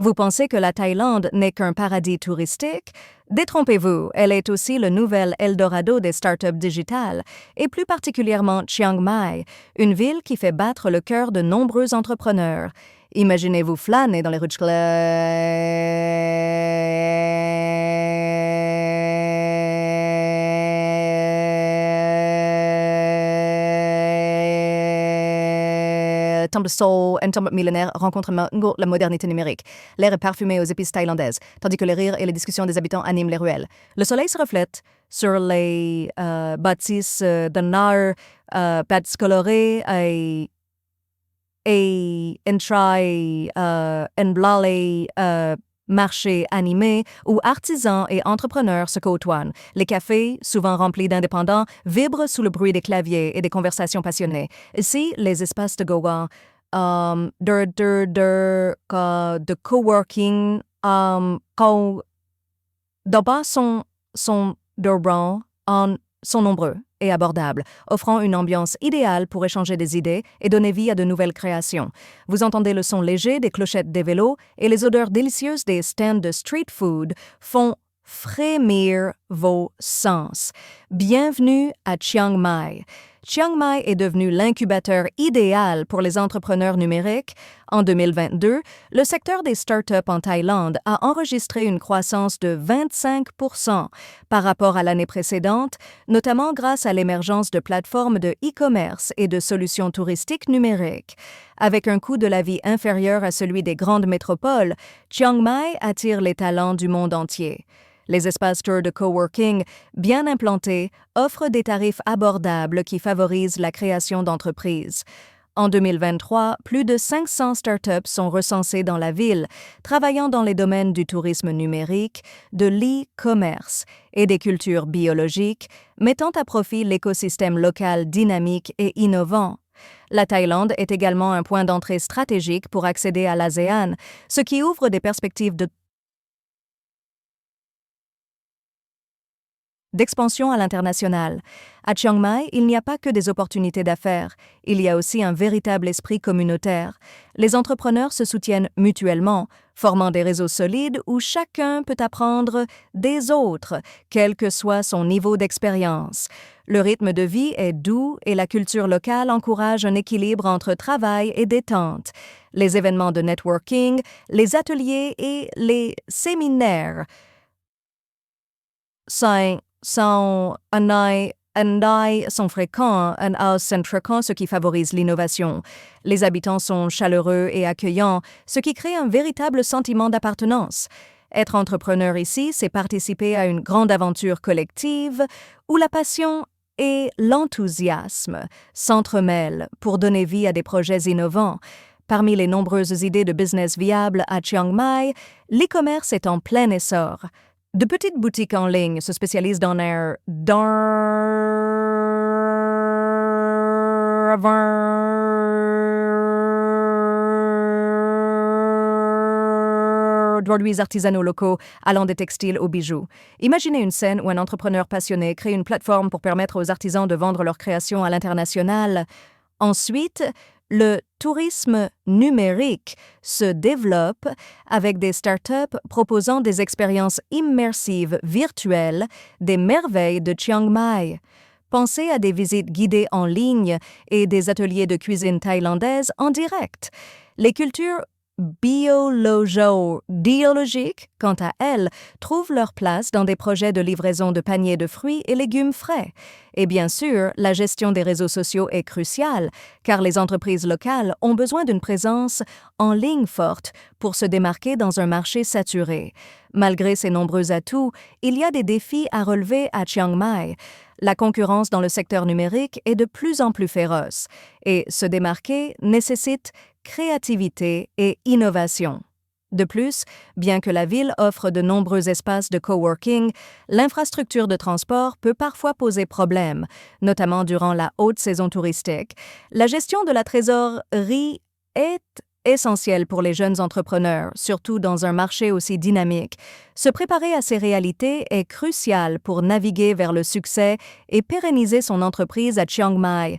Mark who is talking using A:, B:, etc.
A: Vous pensez que la Thaïlande n'est qu'un paradis touristique? Détrompez-vous, elle est aussi le nouvel Eldorado des startups digitales, et plus particulièrement Chiang Mai, une ville qui fait battre le cœur de nombreux entrepreneurs. Imaginez-vous flâner dans les rues de Temple Soul, un temple millénaire rencontre la modernité numérique. L'air est parfumé aux épices thaïlandaises, tandis que les rires et les discussions des habitants animent les ruelles. Le soleil se reflète sur les bâtisses d'un art bâtisses colorées et entrailles emballées marchés animés où artisans et entrepreneurs se côtoient. Les cafés, souvent remplis d'indépendants, vibrent sous le bruit des claviers et des conversations passionnées. Ici, les espaces de Goa, de coworking, d'abord sont nombreux et abordables, offrant une ambiance idéale pour échanger des idées et donner vie à de nouvelles créations. Vous entendez le son léger des clochettes des vélos et les odeurs délicieuses des stands de street food font frémir vos sens. Bienvenue à Chiang Mai. Chiang Mai est devenu l'incubateur idéal pour les entrepreneurs numériques. En 2022, le secteur des startups en Thaïlande a enregistré une croissance de 25% par rapport à l'année précédente, notamment grâce à l'émergence de plateformes de e-commerce et de solutions touristiques numériques. Avec un coût de la vie inférieur à celui des grandes métropoles, Chiang Mai attire les talents du monde entier. Les espaces tours de coworking, bien implantés, offrent des tarifs abordables qui favorisent la création d'entreprises. En 2023, plus de 500 startups sont recensées dans la ville, travaillant dans les domaines du tourisme numérique, de l'e-commerce et des cultures biologiques, mettant à profit l'écosystème local dynamique et innovant. La Thaïlande est également un point d'entrée stratégique pour accéder à l'ASEAN, ce qui ouvre des perspectives d'expansion à l'international. À Chiang Mai, il n'y a pas que des opportunités d'affaires, il y a aussi un véritable esprit communautaire. Les entrepreneurs se soutiennent mutuellement, formant des réseaux solides où chacun peut apprendre des autres, quel que soit son niveau d'expérience. Le rythme de vie est doux et la culture locale encourage un équilibre entre travail et détente. Les événements de networking, les ateliers et les séminaires sont fréquents et fréquents, ce qui favorise l'innovation. Les habitants sont chaleureux et accueillants, ce qui crée un véritable sentiment d'appartenance. Être entrepreneur ici, c'est participer à une grande aventure collective où la passion et l'enthousiasme s'entremêlent pour donner vie à des projets innovants. Parmi les nombreuses idées de business viables à Chiang Mai, l'e-commerce est en plein essor. De petites boutiques en ligne se spécialisent dans produits artisanaux locaux, allant des textiles aux bijoux. Imaginez une scène où un entrepreneur passionné crée une plateforme pour permettre aux artisans de vendre leurs créations à l'international. Ensuite, le tourisme numérique se développe avec des startups proposant des expériences immersives virtuelles des merveilles de Chiang Mai. Pensez à des visites guidées en ligne et des ateliers de cuisine thaïlandaise en direct. Les cultures biologiques, quant à elles, trouvent leur place dans des projets de livraison de paniers de fruits et légumes frais. Et bien sûr, la gestion des réseaux sociaux est cruciale, car les entreprises locales ont besoin d'une présence en ligne forte pour se démarquer dans un marché saturé. Malgré ces nombreux atouts, il y a des défis à relever à Chiang Mai. La concurrence dans le secteur numérique est de plus en plus féroce, et se démarquer nécessite créativité et innovation. De plus, bien que la ville offre de nombreux espaces de coworking, l'infrastructure de transport peut parfois poser problème, notamment durant la haute saison touristique. La gestion de la trésorerie est essentielle pour les jeunes entrepreneurs, surtout dans un marché aussi dynamique. Se préparer à ces réalités est crucial pour naviguer vers le succès et pérenniser son entreprise à Chiang Mai.